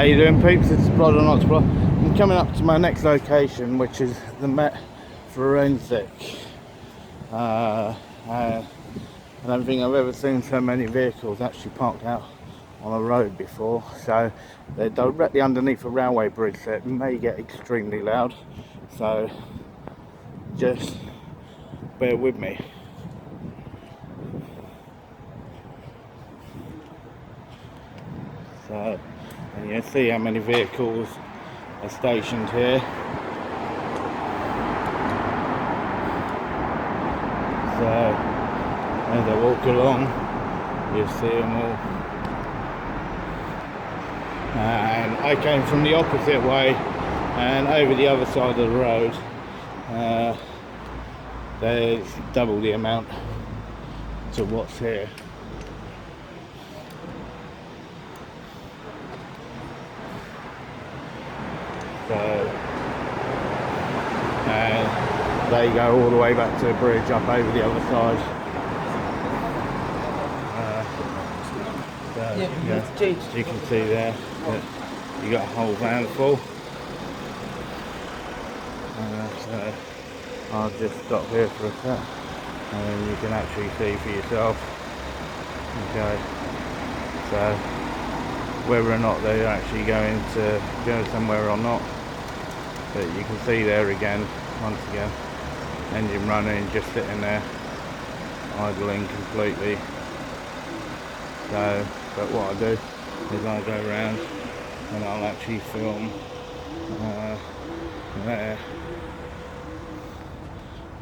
you doing, peeps? It's Blood or Not Blood. I'm coming up to my next location, which is the Met Forensic. And I don't think I've ever seen so many vehicles actually parked out on a road before. So they're directly underneath a railway bridge, so it may get extremely loud. So just bear with me. So, and you can see how many vehicles are stationed here. So, as I walk along, you see them all. And I came from the opposite way, and over the other side of the road, there's double the amount to what's here. So, and they go all the way back to the bridge up over the other side. As you can see there, you got a whole van full. So I'll just stop here for a sec, and you can actually see for yourself. Okay, so whether or not they're actually going to go somewhere or not, but you can see there again, once again, engine running, just sitting there idling completely. So, but what I do is I go around and I'll actually film there.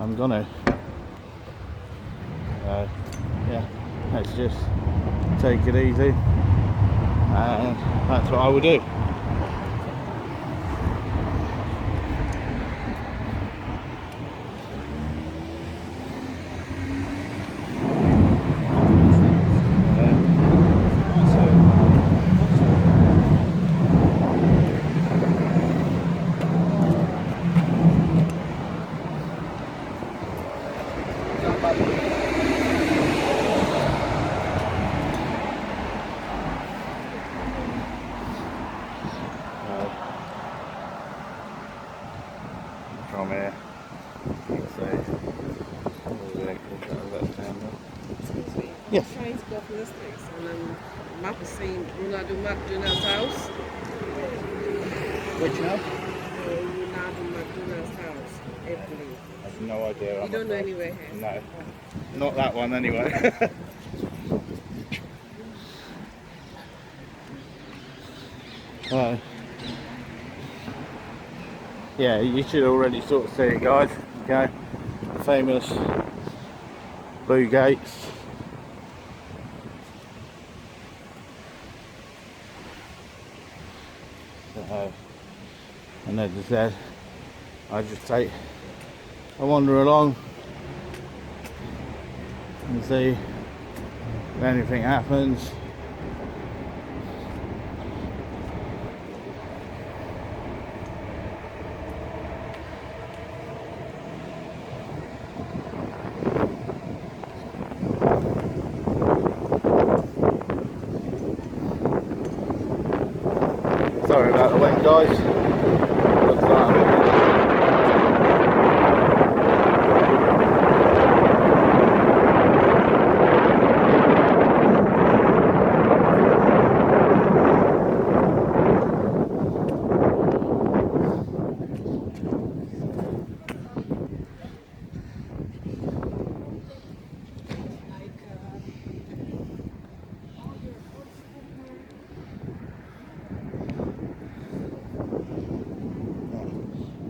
I'm gonna yeah, let's just take it easy, and that's what I will do. From here, you can see all the vehicles that are left down there. Excuse me. Yes. I'm trying to go for this place, and map is saying Ronaldo McDonald's house. Which house? Ronaldo McDonald's house, Italy. I have no idea. You don't know anywhere here? No, not that one anyway. Yeah, you should already sort of see it, guys. Okay, famous blue gates. So, and as I said, I just I wander along and see if anything happens. Sorry about the wind, guys. Looks like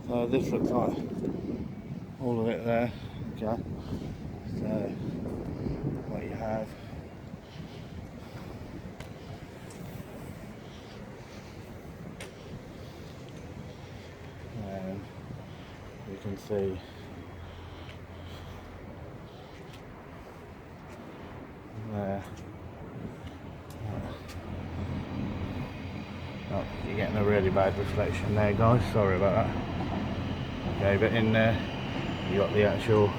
so this looks like all of it there. Okay, so what you have, and you can see there. Oh, you're getting a really bad reflection there, guys. Sorry about that. Okay, but in there you got the actual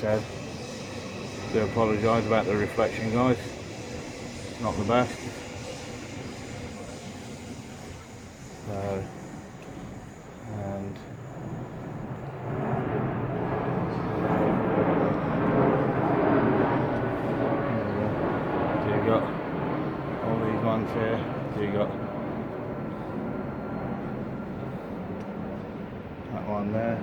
so do apologise about the reflection, guys. Not the best. So, and so you've got all these ones here. So you've got that one there.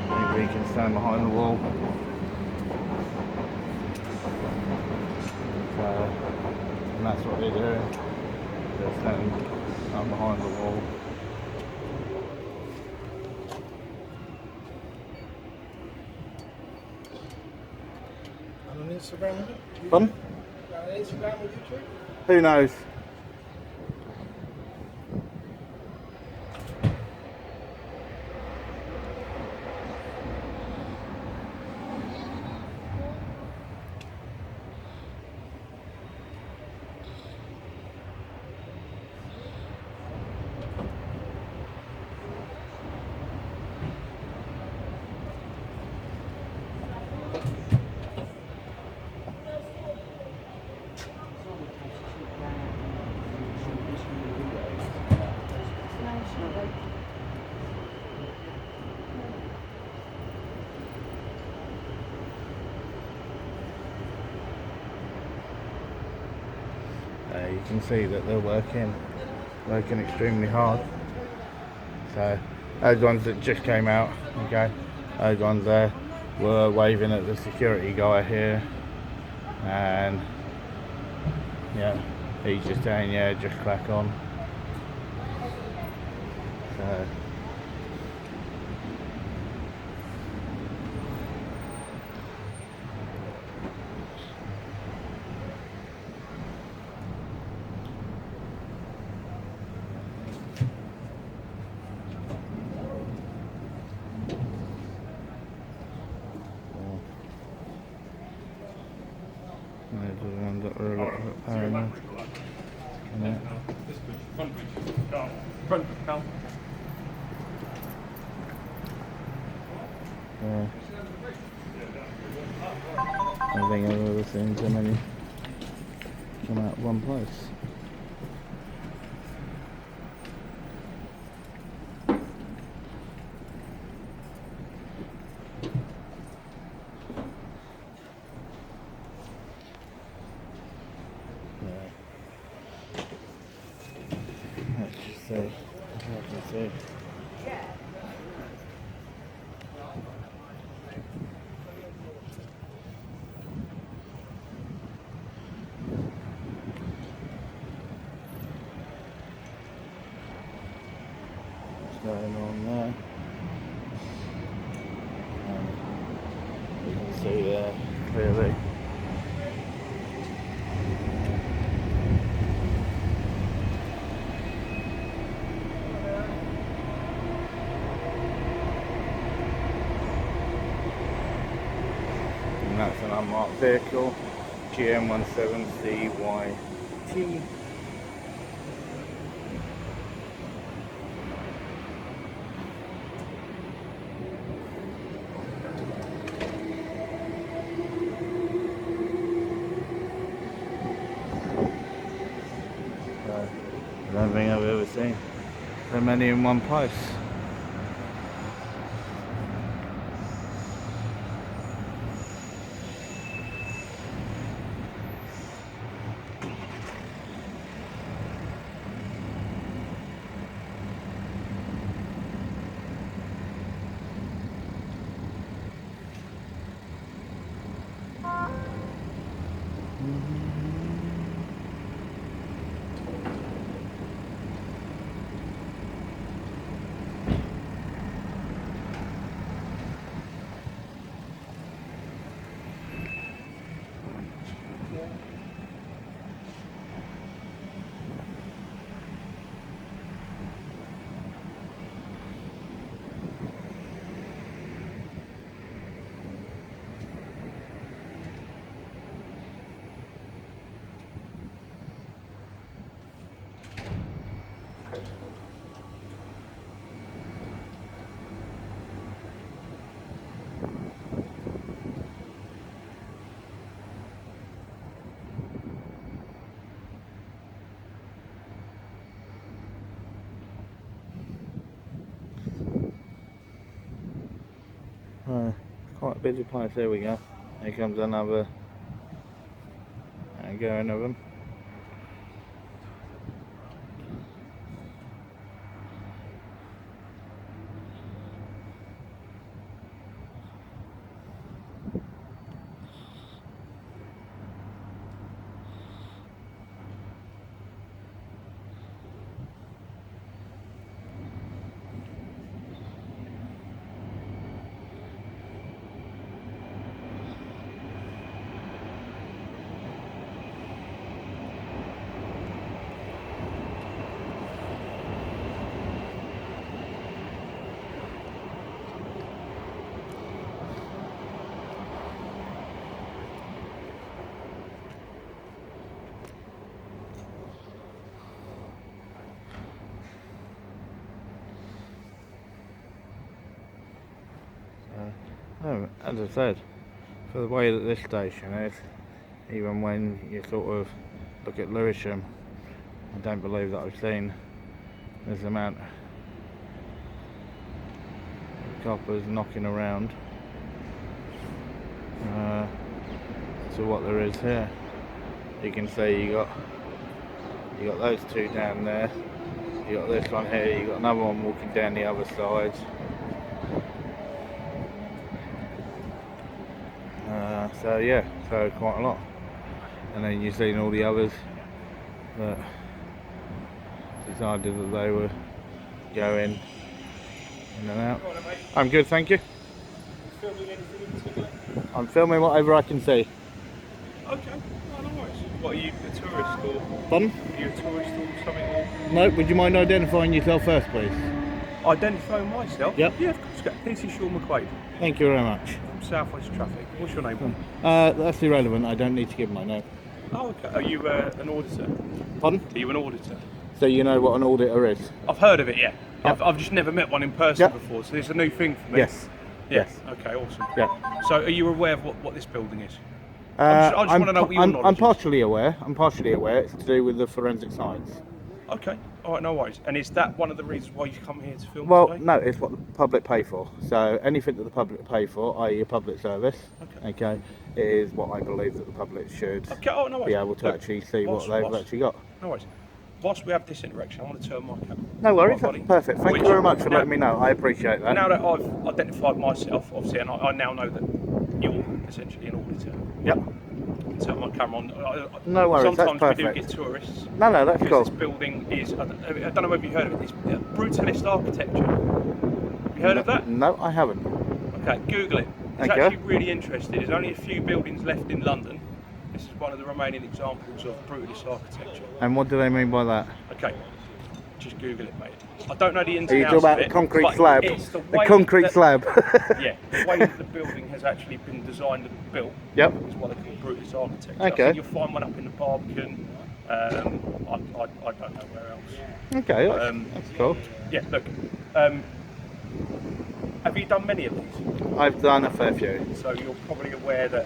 Maybe you can stand behind the wall. So, and that's what they're doing. They're standing up behind the wall. On Instagram with you? Pardon? On Instagram with you, Trey? Who knows? You can see that they're working extremely hard. So those ones that just came out, okay, those ones there were waving at the security guy here, and yeah, he's just saying, yeah, just crack on. So those are the ones that were a little bit paranoid. Yeah. Front, come. Yeah. I think I've ever seen so many come out of one place. Let's just see. Let's see. What's going on there? You can see there clearly. And that's an unmarked vehicle, GM17CYT. I don't think I've ever seen so many in one place. Quite a busy place. There we go. Here comes another going of them. As I said, for the way that this station is, even when you sort of look at Lewisham, I don't believe that I've seen this amount of coppers knocking around to what there is here. You can see you got those two down there, you got this one here, you got another one walking down the other side. So yeah, so quite a lot. And then you've seen all the others that decided that they were going in and out. I'm good, thank you. I'm filming whatever I can see. Okay, no worries. What, are you a tourist or? Pardon? Are you a tourist or something? Or? No, would you mind identifying yourself first, please? Identifying myself? Yep. Yeah, of course. PC Sean McQuaid Thank you very much. from Southwest Traffic. What's your name? That's irrelevant, I don't need to give my name. Oh, okay. Are you an auditor? Pardon? Are you an auditor? So you know what an auditor is? I've heard of it, yeah. Yep. I've just never met one in person Yep. before, so it's a new thing for me. Yes. Yeah. Yes. Okay, awesome. Yeah. So are you aware of what this building is? I just want to know what your knowledge I'm is. partially aware. It's to do with the forensic science. Okay, alright, no worries. And is that one of the reasons why you've come here to film Well, today? no, it's what the public pay for. So anything that the public pay for, i.e. a public service, okay, is what I believe that the public should Okay, oh, no worries. be able to Look, actually see what whilst- they've whilst- actually got. No worries. Whilst we have this interaction, I want to turn my camera. No worries, Right, that's buddy? perfect. Thank Which- you very much for now- letting me know. I appreciate that. Now that I've identified myself, obviously, and I now know that you're essentially an auditor. Yep. Turn my camera on. No worries, that's Sometimes we do perfect. get tourists. No, that's Because cool. this building is, I don't know whether you heard of it, it's brutalist architecture. Have you heard of that? No, I haven't. Okay, Google it. It's Thank you. actually really interesting. There's only a few buildings left in London. This is one of the remaining examples of brutalist architecture. And what do they mean by that? Okay, just Google it, mate. I don't know the ins Are and you outs talking about of the it, concrete but slab? it's The way concrete that- slab. Yeah, the way that the building has actually been designed and built Yep. is what they call brutalist architecture. Okay. I think you'll find one up in the Barbican. I don't know where else. Okay, Um, that's cool. Yeah, look. Have you done many of these? I've done a fair few. So you're probably aware that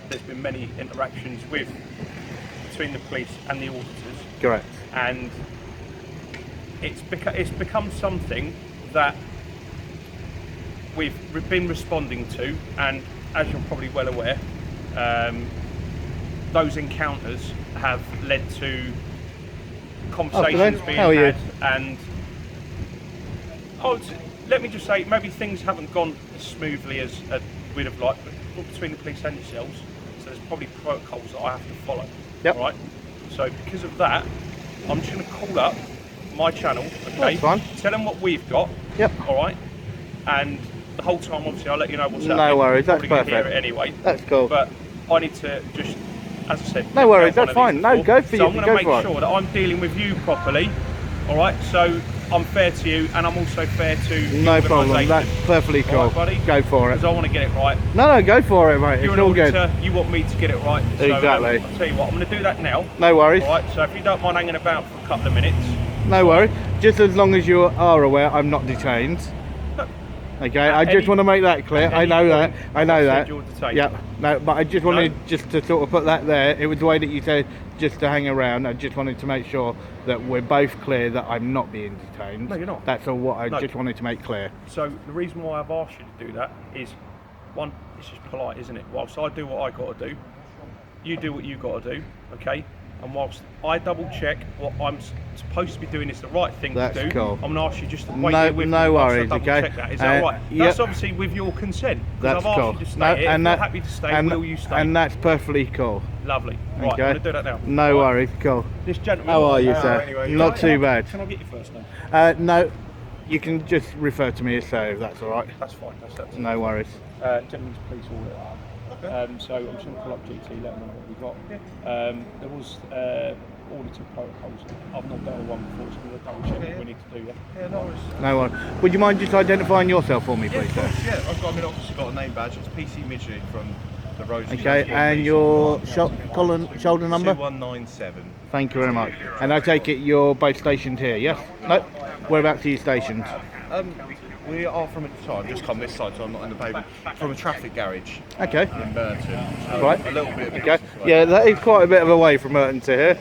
there's been many interactions between the police and the auditors, Correct. and it's become something that we've been responding to, and as you're probably well aware, those encounters have led to conversations being How are you? had, and let me just say, maybe things haven't gone as smoothly as we'd have liked, but between the police and yourselves, so there's probably protocols that I have to follow. Yep. Right. So because of that, I'm just going to call up my channel. Okay. That's fine. Tell them what we've got. Yep. All right. And the whole time, obviously, I'll let you know what's No happening. worries, You're that's probably gonna hear perfect. it anyway. That's cool. But I need to just, as I said. No worries, get one that's of fine. these No, before. go for so you, I'm going go to make for it. sure that I'm dealing with you properly. All right. So I'm fair to you, and I'm also fair to the No problem. organisation. That's perfectly cool. All right, buddy? Go for it. Because I want to get it right. No, go for it, mate. You're It's an all good. auditor, you want me to get it right. So, Exactly. I'll tell you what, I'm going to do that now. No worries. All right, so if you don't mind hanging about for a couple of minutes. No worries. Just as long as you are aware, I'm not detained. No. Okay, At I just any- want to make that clear. at I any know that. point, I know I've that. said you're detained. Yeah. No, but I just wanted No. just to sort of put that there. It was the way that you said just to hang around. I just wanted to make sure that we're both clear that I'm not being detained. No, you're not. That's all what I No. just wanted to make clear. So the reason why I've asked you to do that is one, it's just polite, isn't it? Whilst I do what I got to do, you do what you got to do, okay? And whilst I double check what I'm supposed to be doing is the right thing That's to do, cool. I'm going to ask you just to wait No- here with no me whilst worries, I double okay? check that. Is that all right? Yep. That's obviously with your consent. That's I've asked cool. you to stay No, here. and If that- you're happy to stay, and, will you stay? and that's perfectly cool. Lovely. Right, Okay. I'm going to do that now. No Right. worries, cool. This gentleman. How are you, Oh, sir? anyway, Not too bad. Can I get your first name? No, you can just refer to me as so, if that's all right. That's fine. That's No worries. Gentlemen's police order. So I'm just going to pull up GT, let them know what we've got. There was auditor protocols. I've not done one before, so we'll double check what we need to do. Yeah, no worries. No worries. Would you mind just identifying yourself for me, please, sir? Yeah, I've got, obviously got a name badge. It's PC Midgley from the Rose. Okay, and your shoulder number? 2197. Thank you very much. And I take it you're both stationed here, yes? No? Whereabouts are you stationed? We are from I've just come this side, so I'm not in the pavement. From a traffic garage Okay. in Burton. So Right. A little bit. Okay. Yeah, that is quite a bit of a way from Merton to here.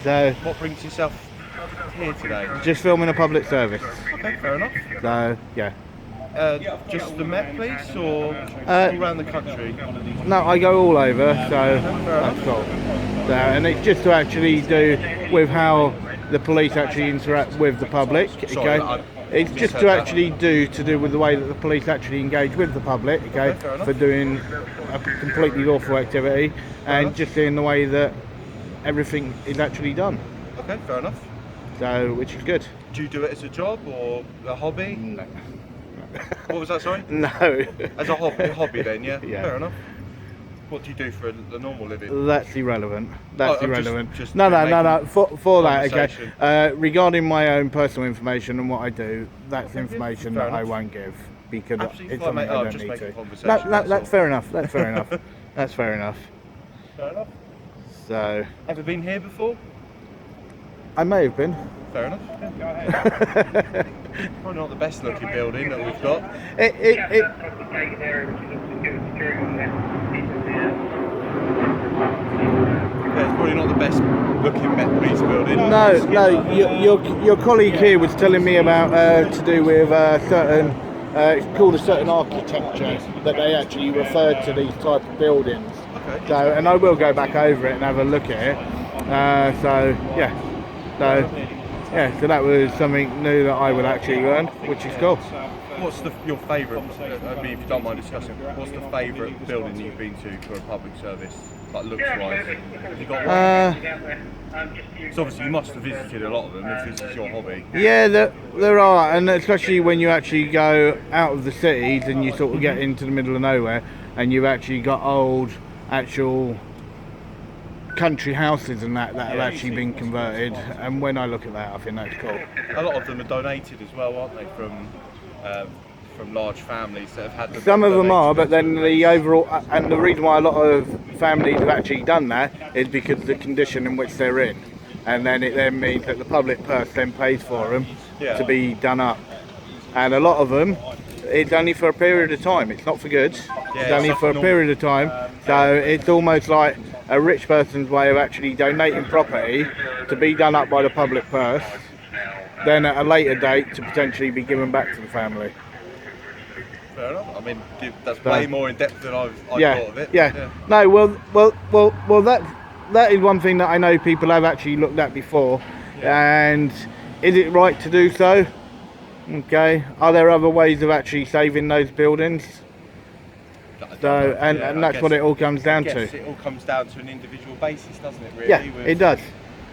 So, What brings yourself here today? just filming a public service. Okay, fair enough. So, yeah. Just the Met, please, or Uh, all around the country? No, I go all over, so that's cool. So, and it's just to actually do with how the police actually interact with the public. Sorry, Okay, I it's just misheard to that. actually do with the way that the police actually engage with the public. Okay, fair enough. for doing a completely lawful activity, and enough. just seeing the way that everything is actually done. Okay, fair enough. So, which is good. Do you do it as a job or a hobby? No. What was that, sorry? No. As a hobby then, yeah? Yeah. Fair enough. What do you do for a normal living? That's irrelevant. That's Oh, irrelevant. just No. making For that, okay. conversation. Regarding my own personal information and what I do, that's information fair that I enough. won't give because Absolutely it's fine, something mate. I Oh, don't just need making to. conversation, No, that's that's all. fair enough. That's fair enough. That's fair enough. Fair enough. So Ever been here before? I may have been. Fair enough. Probably not the best looking building that we've got. It Yeah, it's probably not the best looking Met Police building. no. Your colleague here was telling me about to do with certain. It's called a certain architecture that they actually referred to these type of buildings. Okay. So, and I will go back over it and have a look at it. So that was something new that I would actually learn, which is cool. What's your favourite, I mean, if you don't mind discussing, what's the favourite building you've been to for a public service, like looks wise? Have you got one? So obviously you must have visited a lot of them if this is your hobby. Yeah, there are, and especially when you actually go out of the cities and you sort of get into the middle of nowhere, and you've actually got old, actual country houses and that have actually been converted. And when I look at that, I think that's cool. A lot of them are donated as well, aren't they, from large families that have had them. Some of them are, donated. but then the overall, and the reason why a lot of families have actually done that is because of the condition in which they're in, and then it then means that the public purse then pays for them to be done up, and a lot of them, it's only for a period of time. It's not for good. Yeah, It's only it's for a like period of time. So it's almost like a rich person's way of actually donating property to be done up by the public purse, then at a later date to potentially be given back to the family. Fair enough. I mean, that's way more in depth than I've thought of it. Yeah. No, well, that is one thing that I know people have actually looked at before. And is it right to do so? Okay. Are there other ways of actually saving those buildings? So, and that's what it all comes down to. It all comes down to an individual basis, doesn't it? Really? Yeah, with it does.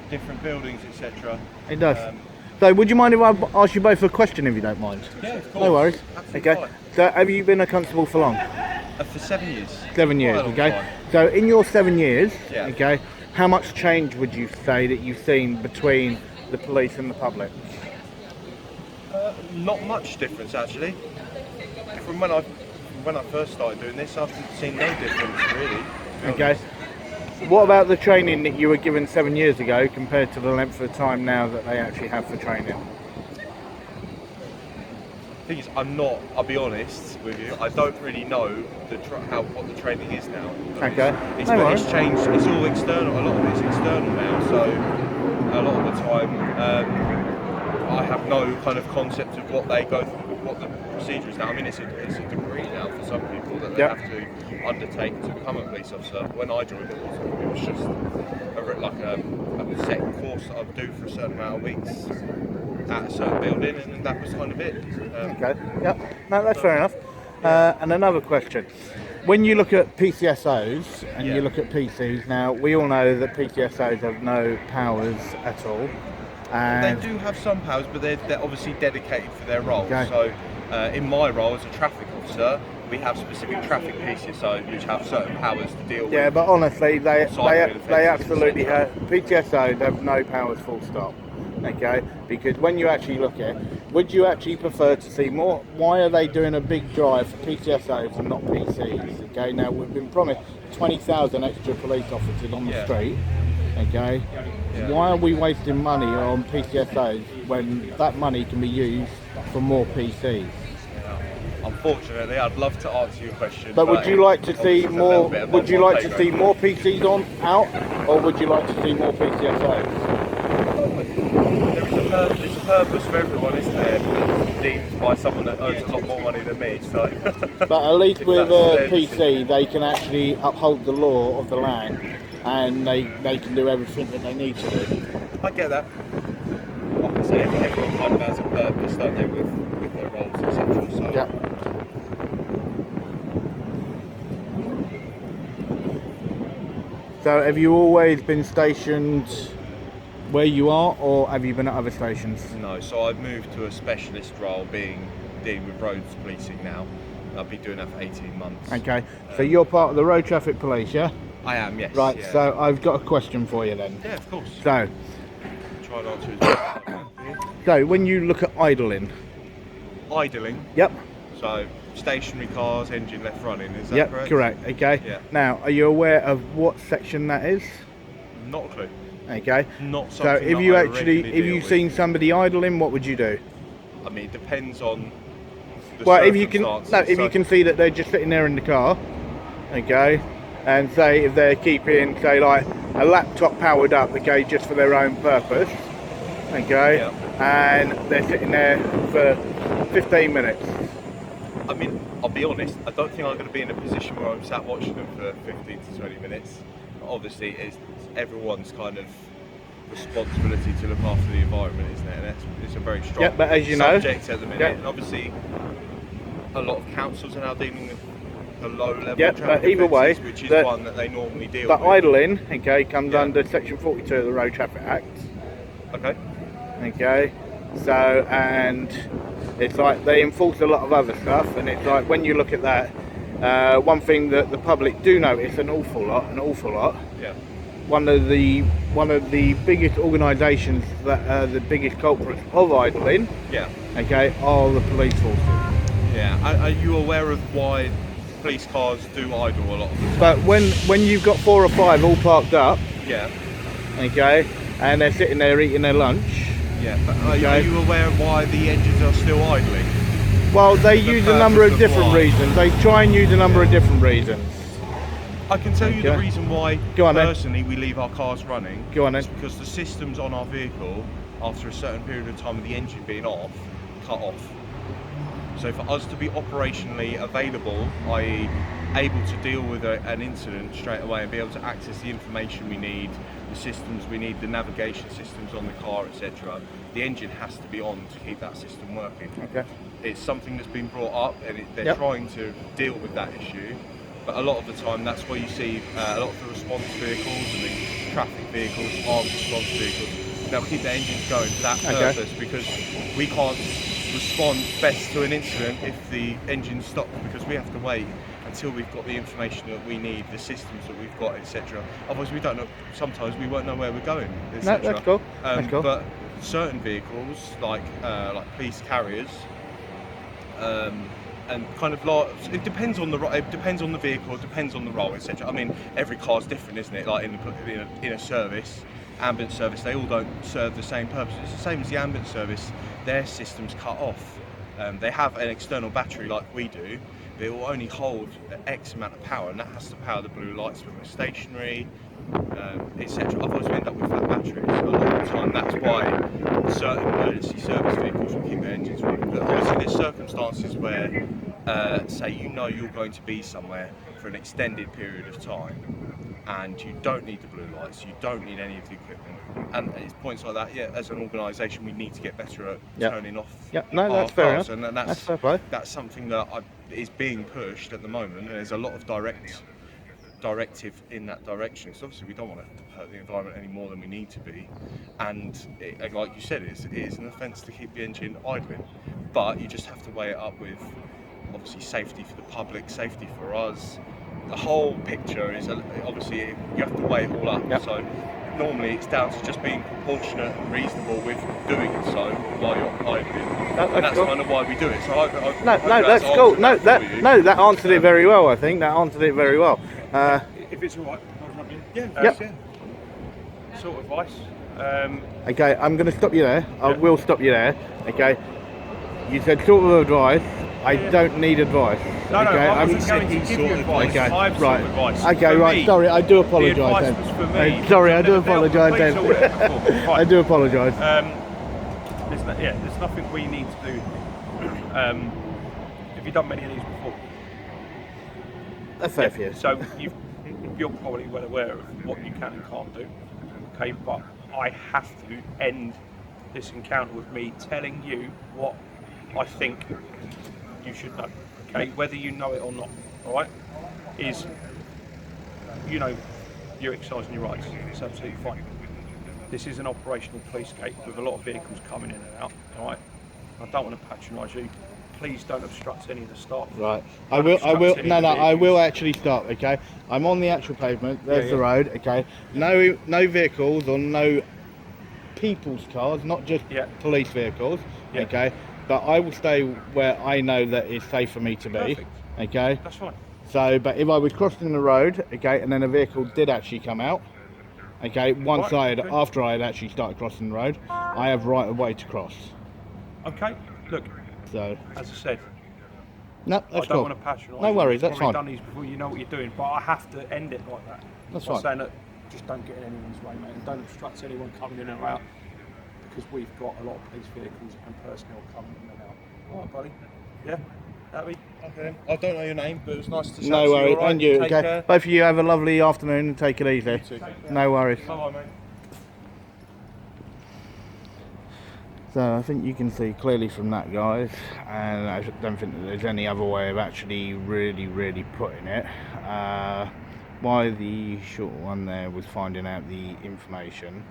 Different buildings, etc. It does. So, would you mind if I ask you both a question, if you don't mind? Yeah, of course. No worries. Absolutely Okay. fine. So, have you been a constable for long? For 7 years. 7 years. Quite a long Okay. time. So, in your 7 years, Yeah. okay, how much change would you say that you've seen between the police and the public? Not much difference actually. From when I first started doing this, I've seen no difference really. to be Okay. honest. What about the training that you were given 7 years ago compared to the length of time now that they actually have for training? The thing is, I'll be honest with you, I don't really know what the training is now. Okay. It's, No but worries. it's changed, it's all external, a lot of it's external now, so a lot of the time I have no kind of concept of what they go through, what the procedure is now. I mean, it's a degree now for some people that they Yep. have to undertake to become a police officer. When I joined, it was just a set course that I'd do for a certain amount of weeks at a certain building, and that was kind of it. Okay. Yep. No, that's fair enough. And another question. When you look at PCSOs and Yeah. you look at PCs, now we all know that PCSOs have no powers at all. They And do have some powers, but they're obviously dedicated for their role. Okay. So, in my role as a traffic officer, we have specific traffic PCSOs which have certain powers to deal yeah, with. but honestly, they Cyber absolutely offences, have. PCSOs have no powers, full stop. Okay, because when you actually look at it, would you actually prefer to see more? Why are they doing a big drive for PCSOs and not PCs? Okay, now we've been promised 20,000 extra police officers on the Yeah. street. Okay, Yeah. why are we wasting money on PCSOs when that money can be used for more PCs? Unfortunately, I'd love to answer your question. But would you like to see obviously it's a more? little bit above Would you my like pay to grade. see more PCs on out, or would you like to see more PCSOs? There's a purpose for everyone, isn't there? That's deemed by someone that earns a lot more money than me. So. But at least If with that's a their PC, they can actually uphold the law of the land, and they can do everything that they need to do. I get that. Like I say, everyone kind of has a purpose, don't they, with their roles, etc. So. Yeah. So have you always been stationed where you are, or have you been at other stations? No, so I've moved to a specialist role, dealing with roads policing now. I've been doing that for 18 months. Okay, so you're part of the road traffic police, yeah? I am, yes. Right, yeah. so I've got a question for you then. Yeah, of course. So, Try and answer as best as I can. so when you look at idling, Idling, yep, so stationary cars, engine left running, is that yep, correct? correct, okay. Yeah. Now, are you aware of what section that is? Not a clue. Okay. Not So something if that you I actually, regularly if deal you've with. seen somebody idling, what would you do? I mean, it depends on the Well, if you can, circumstances, no, if so- you can see that they're just sitting there in the car, okay, and say if they're keeping, say, like a laptop powered up, okay, just for their own purpose, okay, Yeah. and they're sitting there for 15 minutes. I mean, I'll be honest, I don't think I'm going to be in a position where I'm sat watching them for 15 to 20 minutes. Obviously, it's everyone's kind of responsibility to look after the environment, isn't it? And it's a very strong Yeah, but as you know- subject at the minute. Yeah. And obviously, a lot of councils are now dealing with the low level Yeah, traffic but either way, offences, which is the- one that they normally deal But with. idling, okay, comes Yeah. under Section 42 of the Road Traffic Act. Okay. Okay, so, and it's like they enforce a lot of other stuff, and it's like when you look at that, one thing that the public do notice an awful lot, Yeah. one of the biggest organisations that are the biggest culprits of idling, Yeah. okay, are the police forces. Yeah. Are you aware of why police cars do idle a lot of the time? But when you've got 4 or 5 all parked up, Yeah. okay, and they're sitting there eating their lunch, Yeah. But are Okay. you aware of why the engines are still idling? well, they The use a number of purpose of different why. reasons. They try and use a number of different reasons. I can tell you the Okay. reason why Go on then. personally we leave our cars running. Go on then. It's because the systems on our vehicle, after a certain period of time of the engine being off, cut off. So for us to be operationally available, i.e. able to deal with an incident straight away and be able to access the information we need, the systems we need, the navigation systems on the car, etc., the engine has to be on to keep that system working. Okay. It's something that's been brought up, and they're Yep. trying to deal with that issue. But a lot of the time, that's where you see a lot of the response vehicles and the traffic vehicles, armed response vehicles. They'll keep their engines going for that Okay. purpose because we can't respond best to an incident if the engine's stopped, because we have to wait until we've got the information that we need, the systems that we've got, etc. Otherwise, we don't know. Sometimes we won't know where we're going, etc. that's cool. That's cool. But certain vehicles, like police carriers, and kind of like it depends on the vehicle, it depends on the role, etc. I mean, every car's different, isn't it? Like in a service, ambulance service, they all don't serve the same purpose. It's the same as the ambulance service. Their system's cut off. They have an external battery like we do, but it will only hold X amount of power, and that has to power the blue lights when we're stationary, etc. Otherwise we end up with flat batteries a lot of the time. That's why certain emergency service vehicles will keep their engines running. But obviously there's circumstances where, say you know you're going to be somewhere for an extended period of time, and you don't need the blue lights, you don't need any of the equipment, and it's points like that, yeah, as an organisation we need to get better at turning off no, that's our fair cars, enough. and That's fair play. that's something that is being pushed at the moment, and there's a lot of directive in that direction, because obviously we don't want to hurt the environment any more than we need to be, and like you said, it is an offence to keep the engine idling, but you just have to weigh it up with obviously safety for the public, safety for us. The whole picture is obviously you have to weigh it all up. So normally it's down to just being proportionate and reasonable with doing so while you're idling, and that's kind of why we do it. So that's cool. No, that answered it very well. I think that answered it very well. If it's all right, I'll jump in. Yeah. Sort of advice. Okay, I'm going to stop you there. I will stop you there. Okay. You said sort of advice. I don't need advice. No, okay? I wasn't going to give you advice. Okay, I've right. sought advice. Okay, For right. me, Sorry, I do apologise the advice then. was for me. Sorry, I do Never dealt with apologise police then. or whatever before. I do apologise. There's nothing we need to do. Have you done many of these before? A fair few. So you're probably well aware of what you can and can't do. Okay, but I have to end this encounter with me telling you what I think you should know. Okay, whether you know it or not. All right, is you're exercising your rights. It's absolutely fine. This is an operational police gate with a lot of vehicles coming in and out. All right, I don't want to patronise you. Please don't obstruct any of the staff. Right. I will actually stop, okay? I'm on the actual pavement, there's the road, okay? No vehicles or no people's cars, not just police vehicles, okay? But I will stay where I know that it's safe for me to be, Perfect. okay? That's fine. So, but if I was crossing the road, okay, and then a vehicle did actually come out, okay, after I had actually started crossing the road, I have right of way to cross. Okay, look. So, as I said, no, that's I don't cool. want to patronise. No worries, that's You've fine. probably done these before, you know what you're doing, but I have to end it like that. That's I'm fine. saying that just don't get in anyone's way, mate, and don't obstruct anyone coming in and out, because we've got a lot of police vehicles and personnel coming in and out. All right, buddy? Yeah? Happy? Okay. I don't know your name, but it was nice to chat No to you. worries, All right? and you, Take okay? care. Both of you have a lovely afternoon and take it easy. You too. No worries. Bye-bye, mate. So I think you can see clearly from that, guys, and I don't think that there's any other way of actually really putting it. Why the short one there was finding out the information,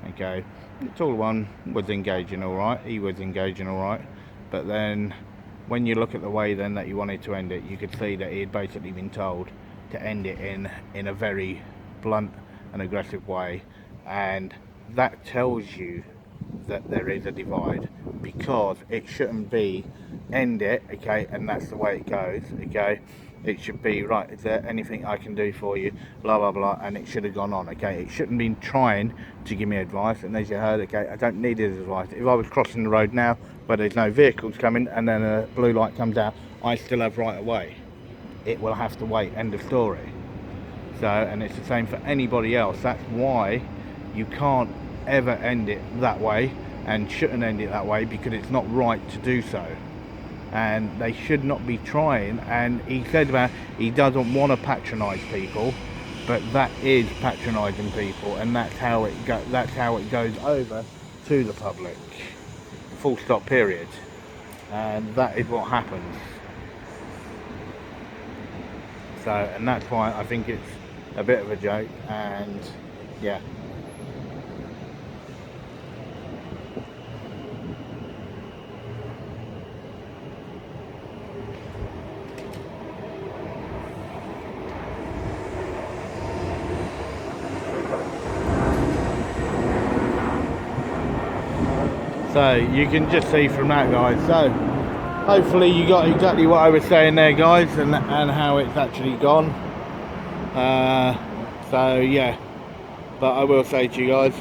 okay, the tall one was engaging alright, he was engaging alright, but then when you look at the way then that you wanted to end it, you could see that he had basically been told to end it in a very blunt and aggressive way, and that tells you that there is a divide, because it shouldn't be end it, okay, and that's the way it goes, okay. It should be, right, is there anything I can do for you, blah blah blah, and it should have gone on, okay. It shouldn't be trying to give me advice, and as you heard, okay, I don't need his advice. If I was crossing the road now where there's no vehicles coming and then a blue light comes out, I still have right of way. It will have to wait, end of story. So, and it's the same for anybody else. That's why you can't ever end it that way, and shouldn't end it that way, because it's not right to do so, and they should not be trying. And he said about he doesn't want to patronise people, but that is patronising people, and that's how it goes over to the public, full stop, period. And that is what happens. So, and that's why I think it's a bit of a joke, and yeah. So you can just see from that, guys. So hopefully you got exactly what I was saying there, guys, and how it's actually gone. So yeah, but I will say to you guys,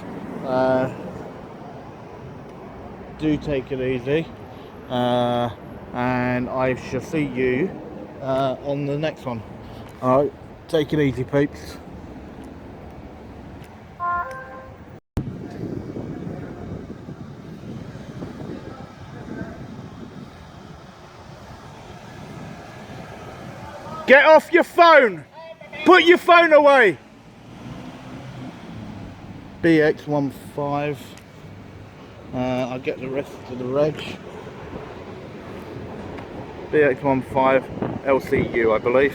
do take it easy. and I shall see you on the next one. Alright, take it easy, peeps. Get off your phone! Put your phone away! BX15. I'll get the rest of the reg. BX15 LCU, I believe.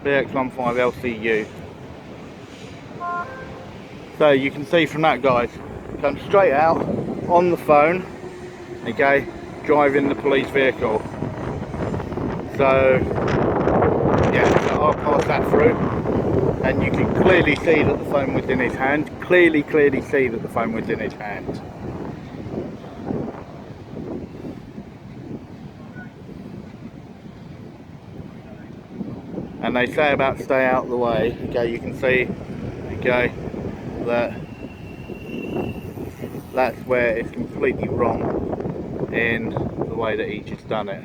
BX15 LCU. So you can see from that, guys, come straight out on the phone, okay, driving the police vehicle. So yeah, so I'll pass that through, and you can clearly see that the phone was in his hand. Clearly see that the phone was in his hand. And they say about stay out of the way. Okay, you can see, okay, that that's where it's completely wrong in the way that he just done it.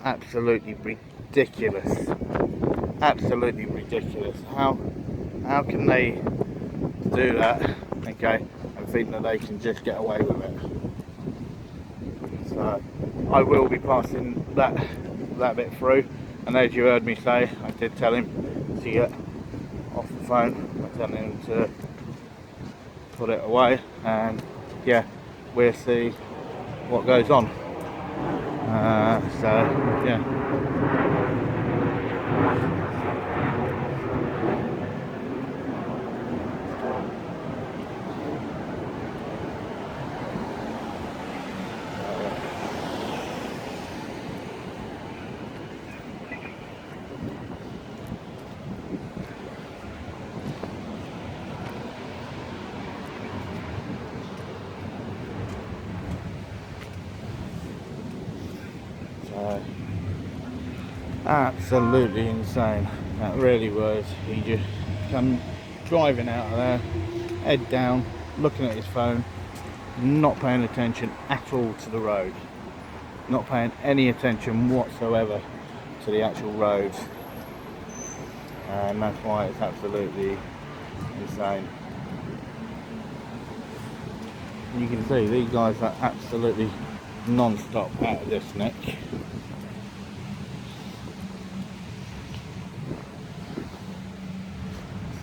Absolutely ridiculous. Absolutely ridiculous. How can they do that, okay, and think that they can just get away with it? So I will be passing that bit through, and as you heard me say, I did tell him to get off the phone. I told him to put it away, and yeah, we'll see what goes on. So yeah. Absolutely insane, that really was. He just come driving out of there, head down, looking at his phone, not paying attention at all to the road, not paying any attention whatsoever to the actual road, and that's why it's absolutely insane. You can see these guys are absolutely non-stop out of this nick.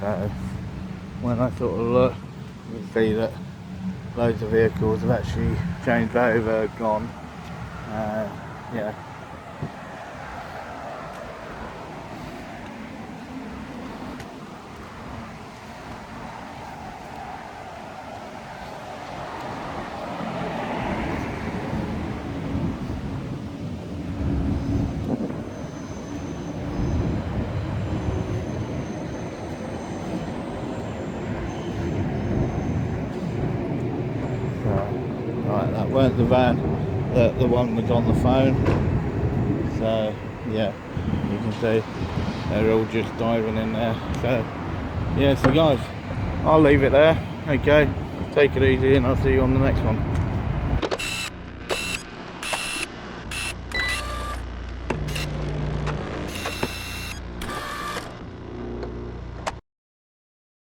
So when I sort of look, you can see that loads of vehicles have actually changed over, gone. Yeah. Right, that weren't the van, the one was on the phone. So yeah, you can see they're all just diving in there. So yeah, so guys, I'll leave it there. Okay, take it easy, and I'll see you on the next one.